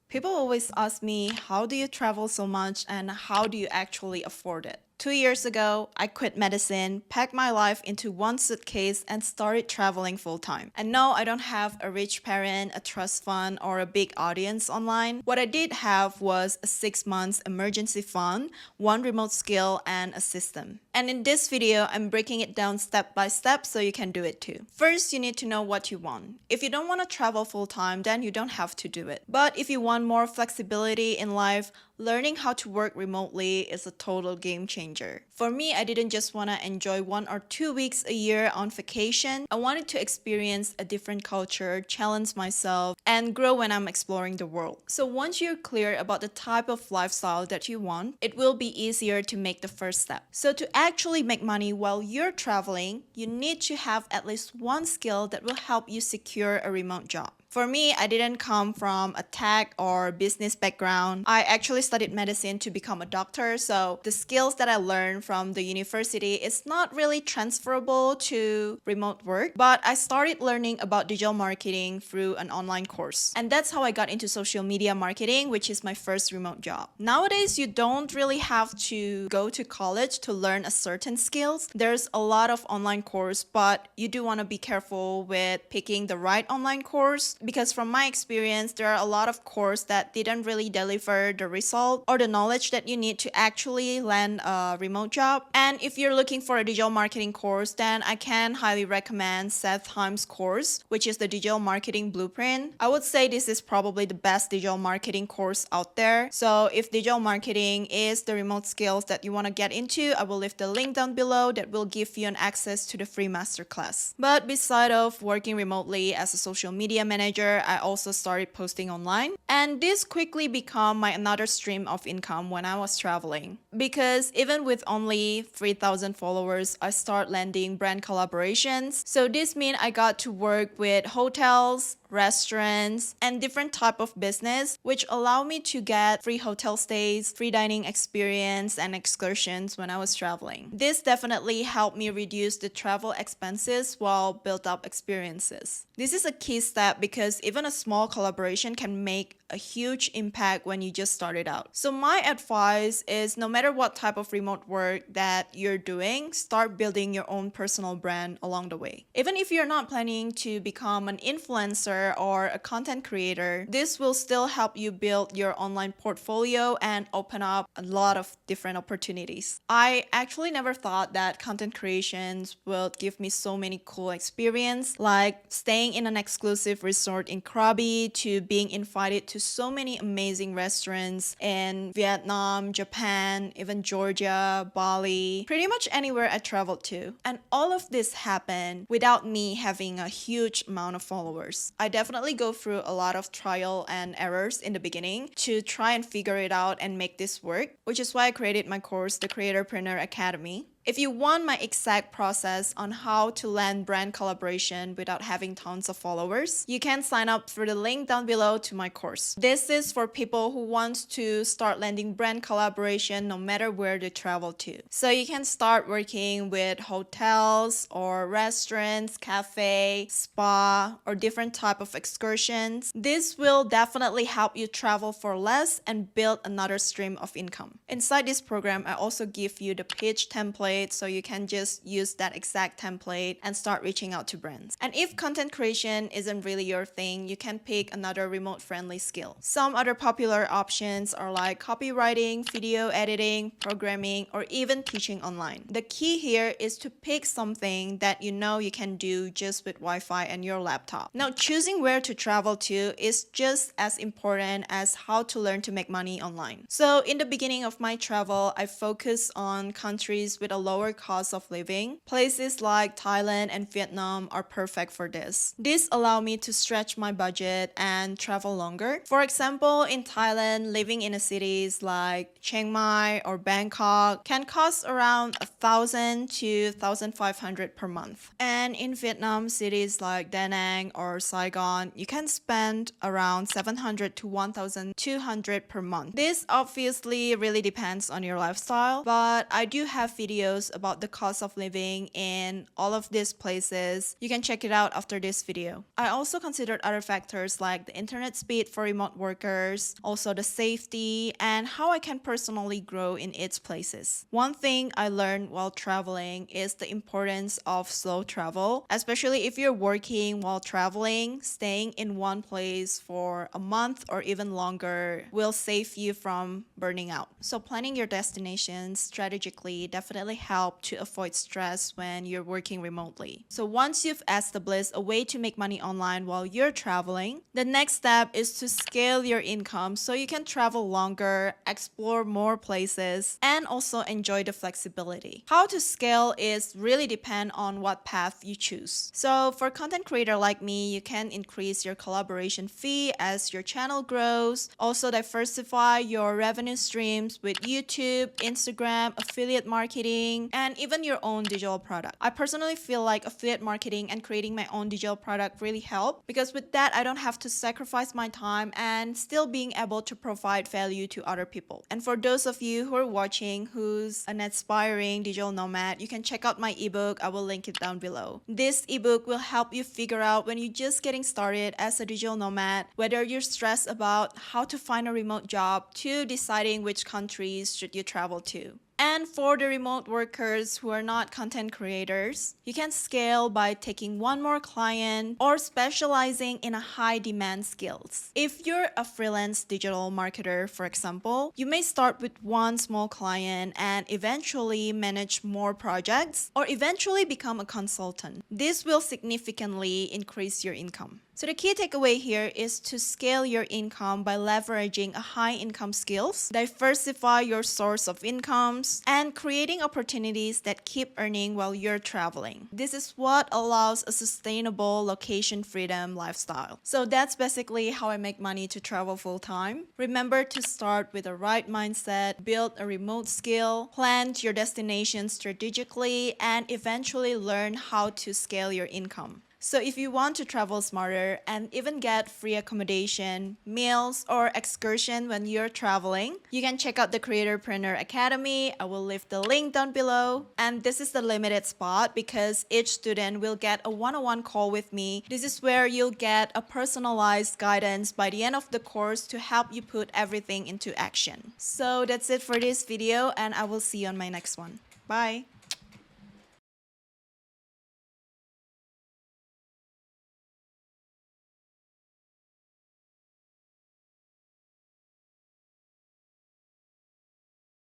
People always ask me, how do you travel so much and how do you actually afford it? 2 years ago, I quit medicine, packed my life into one suitcase, and started traveling full time. And no, I don't have a rich parent, a trust fund, or a big audience online. What I did have was a 6 months emergency fund, one remote skill, and a system. And in this video, I'm breaking it down step by step so you can do it too. First, you need to know what you want. If you don't want to travel full time, then you don't have to do it. But if you want more flexibility in life, learning how to work remotely is a total game changer. For me, I didn't just want to enjoy 1 or 2 weeks a year on vacation. I wanted to experience a different culture, challenge myself, and grow when I'm exploring the world. So once you're clear about the type of lifestyle that you want, it will be easier to make the first step. So to actually make money while you're traveling, you need to have at least one skill that will help you secure a remote job. For me, I didn't come from a tech or business background. I actually studied medicine to become a doctor, so the skills that I learned from the university is not really transferable to remote work, but I started learning about digital marketing through an online course. And that's how I got into social media marketing, which is my first remote job. Nowadays, you don't really have to go to college to learn a certain skills. There's a lot of online course, but you do want to be careful with picking the right online course, because from my experience, there are a lot of courses that didn't really deliver the result or the knowledge that you need to actually land a remote job. And if you're looking for a digital marketing course, then I can highly recommend Seth Himes' course, which is the Digital Marketing Blueprint. I would say this is probably the best digital marketing course out there. So if digital marketing is the remote skills that you want to get into, I will leave the link down below that will give you an access to the free masterclass. But beside of working remotely as a social media manager, I also started posting online, and this quickly became my another stream of income when I was traveling. Because even with only 3,000 followers, I start landing brand collaborations. So this means I got to work with hotels, restaurants, and different type of business, which allow me to get free hotel stays, free dining experience, and excursions when I was traveling. This definitely helped me reduce the travel expenses while build up experiences. This is a key step because even a small collaboration can make a huge impact when you just started out. So my advice is, no matter what type of remote work that you're doing, start building your own personal brand along the way. Even if you're not planning to become an influencer or a content creator, this will still help you build your online portfolio and open up a lot of different opportunities. I actually never thought that content creations will give me so many cool experience, like staying in an exclusive resort in Krabi to being invited to so many amazing restaurants in Vietnam, Japan, even Georgia, Bali, pretty much anywhere I traveled to. And all of this happened without me having a huge amount of followers. I definitely go through a lot of trial and errors in the beginning to try and figure it out and make this work, which is why I created my course, the Creatorpreneur Academy. If you want my exact process on how to land brand collaboration without having tons of followers, you can sign up through the link down below to my course. This is for people who want to start landing brand collaboration no matter where they travel to. So you can start working with hotels or restaurants, cafe, spa, or different type of excursions. This will definitely help you travel for less and build another stream of income. Inside this program, I also give you the pitch template, so you can just use that exact template and start reaching out to brands. And if content creation isn't really your thing, you can pick another remote friendly skill. Some other popular options are like copywriting, video editing, programming, or even teaching online. The key here is to pick something that you know you can do just with Wi-Fi and your laptop. Now, choosing where to travel to is just as important as how to learn to make money online. So in the beginning of my travel, I focused on countries with a lower cost of living. Places like Thailand and Vietnam are perfect for this. This allows me to stretch my budget and travel longer. For example, in Thailand, living in cities like Chiang Mai or Bangkok can cost around 1,000 to 1,500 per month. And in Vietnam, cities like Da Nang or Saigon, you can spend around 700 to 1,200 per month. This obviously really depends on your lifestyle, but I do have videos videos about the cost of living in all of these places. You can check it out after this video. I also considered other factors like the internet speed for remote workers, also the safety, and how I can personally grow in its places. One thing I learned while traveling is the importance of slow travel, especially if you're working while traveling. Staying in one place for a month or even longer will save you from burning out. So planning your destinations strategically definitely help to avoid stress when you're working remotely. So once you've established a way to make money online while you're traveling, the next step is to scale your income so you can travel longer, explore more places, and also enjoy the flexibility. How to scale is really depend on what path you choose. So for content creator like me, you can increase your collaboration fee as your channel grows. Also diversify your revenue streams with YouTube, Instagram, affiliate marketing, and even your own digital product. I personally feel like affiliate marketing and creating my own digital product really help, because with that I don't have to sacrifice my time and still being able to provide value to other people. And for those of you who are watching who's an aspiring digital nomad, you can check out my ebook. I will link it down below. This ebook will help you figure out when you're just getting started as a digital nomad, whether you're stressed about how to find a remote job to deciding which countries should you travel to. And for the remote workers who are not content creators, you can scale by taking one more client or specializing in a high demand skills. If you're a freelance digital marketer, for example, you may start with one small client and eventually manage more projects or eventually become a consultant. This will significantly increase your income. So the key takeaway here is to scale your income by leveraging a high income skills, diversify your source of incomes, and creating opportunities that keep earning while you're traveling. This is what allows a sustainable location freedom lifestyle. So that's basically how I make money to travel full time. Remember to start with the right mindset, build a remote skill, plan your destination strategically, and eventually learn how to scale your income. So if you want to travel smarter and even get free accommodation, meals, or excursion when you're traveling, you can check out the Creatorpreneur Academy. I will leave the link down below. And this is the limited spot because each student will get a one-on-one call with me. This is where you'll get a personalized guidance by the end of the course to help you put everything into action. So that's it for this video, and I will see you on my next one. Bye!